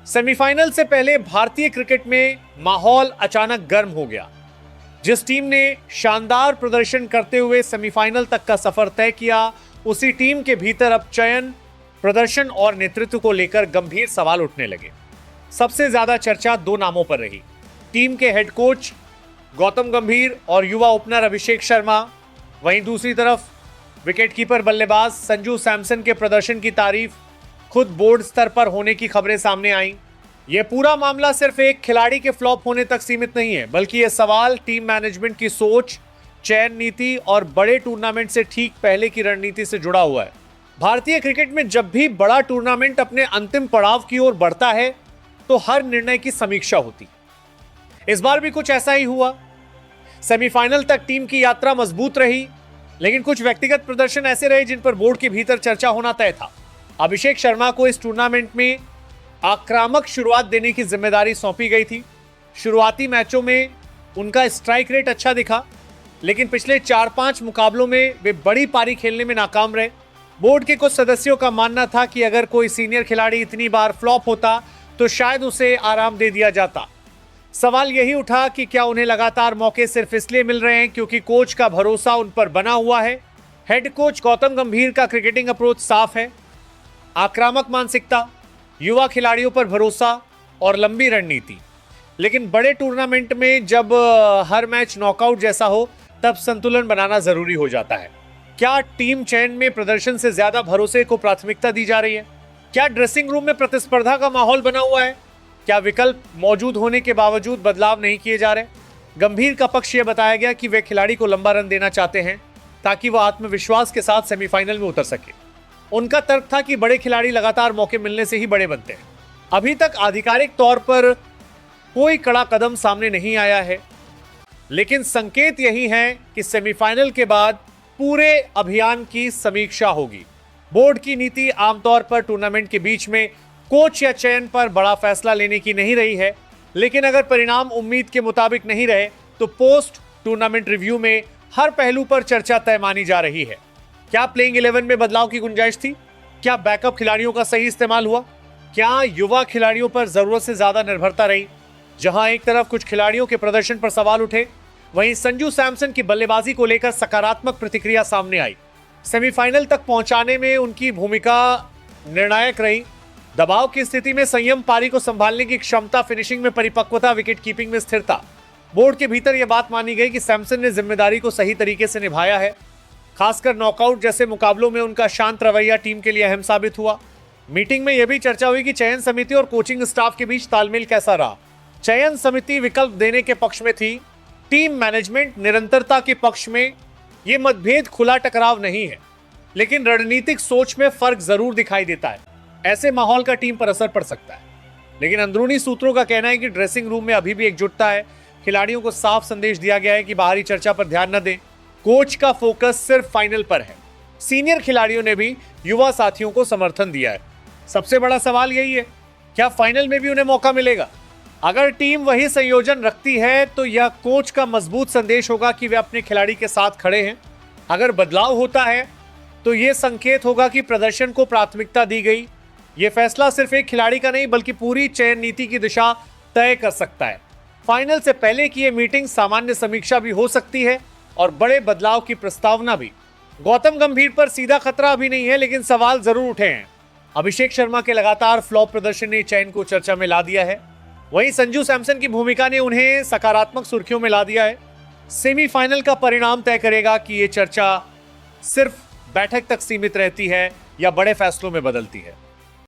Semifinal से पहले भारतीय क्रिकेट में माहौल अचानक गर्म हो गया। जिस टीम ने शानदार प्रदर्शन करते हुए सेमीफाइनल तक का सफर तय किया, उसी टीम के भीतर अब चयन, प्रदर्शन और नेतृत्व को लेकर गंभीर सवाल उठने लगे। सबसे ज्यादा चर्चा दो नामों पर रही, टीम के हेड कोच गौतम गंभीर और युवा ओपनर अभिषेक शर्मा। वहीं दूसरी तरफ विकेटकीपर बल्लेबाज संजू सैमसन के प्रदर्शन की तारीफ खुद बोर्ड स्तर पर होने की खबरें सामने आईं। यह पूरा मामला सिर्फ एक खिलाड़ी के फ्लॉप होने तक सीमित नहीं है, बल्कि यह सवाल टीम मैनेजमेंट की सोच, चयन नीति और बड़े टूर्नामेंट से ठीक पहले की रणनीति से जुड़ा हुआ है। भारतीय क्रिकेट में जब भी बड़ा टूर्नामेंट अपने अंतिम पड़ाव की ओर बढ़ता है तो हर निर्णय की समीक्षा होती। इस बार भी कुछ ऐसा ही हुआ। सेमीफाइनल तक टीम की यात्रा मजबूत रही, लेकिन कुछ व्यक्तिगत प्रदर्शन ऐसे रहे जिन पर बोर्ड के भीतर चर्चा होना तय था। अभिषेक शर्मा को इस टूर्नामेंट में आक्रामक शुरुआत देने की जिम्मेदारी सौंपी गई थी। शुरुआती मैचों में उनका स्ट्राइक रेट अच्छा दिखा, लेकिन पिछले 4-5 मुकाबलों में वे बड़ी पारी खेलने में नाकाम रहे। बोर्ड के कुछ सदस्यों का मानना था कि अगर कोई सीनियर खिलाड़ी इतनी बार फ्लॉप होता तो शायद उसे आराम दे दिया जाता। सवाल यही उठा कि क्या उन्हें लगातार मौके सिर्फ इसलिए मिल रहे हैं क्योंकि कोच का भरोसा उन पर बना हुआ है। हेड कोच गौतम गंभीर का क्रिकेटिंग अप्रोच साफ है, आक्रामक मानसिकता, युवा खिलाड़ियों पर भरोसा और लंबी रणनीति। लेकिन बड़े टूर्नामेंट में जब हर मैच नॉकआउट जैसा हो, तब संतुलन बनाना जरूरी हो जाता है। क्या टीम चयन में प्रदर्शन से ज्यादा भरोसे को प्राथमिकता दी जा रही है? क्या ड्रेसिंग रूम में प्रतिस्पर्धा का माहौल बना हुआ है? क्या विकल्प मौजूद होने के बावजूद बदलाव नहीं किए जा रहे? गंभीर का पक्ष यह बताया गया कि वे खिलाड़ी को लंबा रन देना चाहते हैं ताकि वह आत्मविश्वास के साथ सेमीफाइनल में उतर सके। उनका तर्क था कि बड़े खिलाड़ी लगातार मौके मिलने से ही बड़े बनते हैं। अभी तक आधिकारिक तौर पर कोई कड़ा कदम सामने नहीं आया है, लेकिन संकेत यही है कि सेमीफाइनल के बाद पूरे अभियान की समीक्षा होगी। बोर्ड की नीति आमतौर पर टूर्नामेंट के बीच में कोच या चयन पर बड़ा फैसला लेने की नहीं रही है, लेकिन अगर परिणाम उम्मीद के मुताबिक नहीं रहे तो पोस्ट टूर्नामेंट रिव्यू में हर पहलू पर चर्चा तय मानी जा रही है। क्या प्लेइंग 11 में बदलाव की गुंजाइश थी? क्या बैकअप खिलाड़ियों का सही इस्तेमाल हुआ? क्या युवा खिलाड़ियों पर जरूरत से ज्यादा निर्भरता रही? जहां एक तरफ कुछ खिलाड़ियों के प्रदर्शन पर सवाल उठे, वहीं संजू सैमसन की बल्लेबाजी को लेकर सकारात्मक प्रतिक्रिया सामने आई। सेमीफाइनल तक पहुंचाने में उनकी भूमिका निर्णायक रही। दबाव की स्थिति में संयम, पारी को संभालने की क्षमता, फिनिशिंग में परिपक्वता, विकेट कीपिंग में स्थिरता। बोर्ड के भीतर यह बात मानी गई कि सैमसन ने जिम्मेदारी को सही तरीके से निभाया है। खासकर नॉकआउट जैसे मुकाबलों में उनका शांत रवैया टीम के लिए अहम साबित हुआ। मीटिंग में यह भी चर्चा हुई कि चयन समिति और कोचिंग स्टाफ के बीच तालमेल कैसा रहा। चयन समिति विकल्प देने के पक्ष में थी, टीम मैनेजमेंट निरंतरता के पक्ष में। यह मतभेद खुला टकराव नहीं है, लेकिन रणनीतिक सोच में फर्क जरूर दिखाई देता है। ऐसे माहौल का टीम पर असर पड़ सकता है, लेकिन अंदरूनी सूत्रों का कहना है कि ड्रेसिंग रूम में अभी भी एकजुटता है। खिलाड़ियों को साफ संदेश दिया गया है कि बाहरी चर्चा पर ध्यान न दें। कोच का फोकस सिर्फ फाइनल पर है। सीनियर खिलाड़ियों ने भी युवा साथियों को समर्थन दिया है। सबसे बड़ा सवाल यही है, क्या फाइनल में भी उन्हें मौका मिलेगा? अगर टीम वही संयोजन रखती है तो यह कोच का मजबूत संदेश होगा कि वे अपने खिलाड़ी के साथ खड़े हैं। अगर बदलाव होता है तो यह संकेत होगा कि प्रदर्शन को प्राथमिकता दी गई। यह फैसला सिर्फ एक खिलाड़ी का नहीं, बल्कि पूरी चयन नीति की दिशा तय कर सकता है। फाइनल से पहले की यह मीटिंग सामान्य समीक्षा भी हो सकती है और बड़े बदलाव की प्रस्तावना भी। गौतम गंभीर पर सीधा खतरा अभी नहीं है, लेकिन सवाल जरूर उठे हैं। अभिषेक शर्मा के लगातार फ्लॉप प्रदर्शन ने चयन को चर्चा में ला दिया है। वहीं संजू सैमसन की भूमिका ने उन्हें सकारात्मक सुर्खियों में ला दिया है। सेमीफाइनल का परिणाम तय करेगा कि यह चर्चा सिर्फ बैठक तक सीमित रहती है या बड़े फैसलों में बदलती है।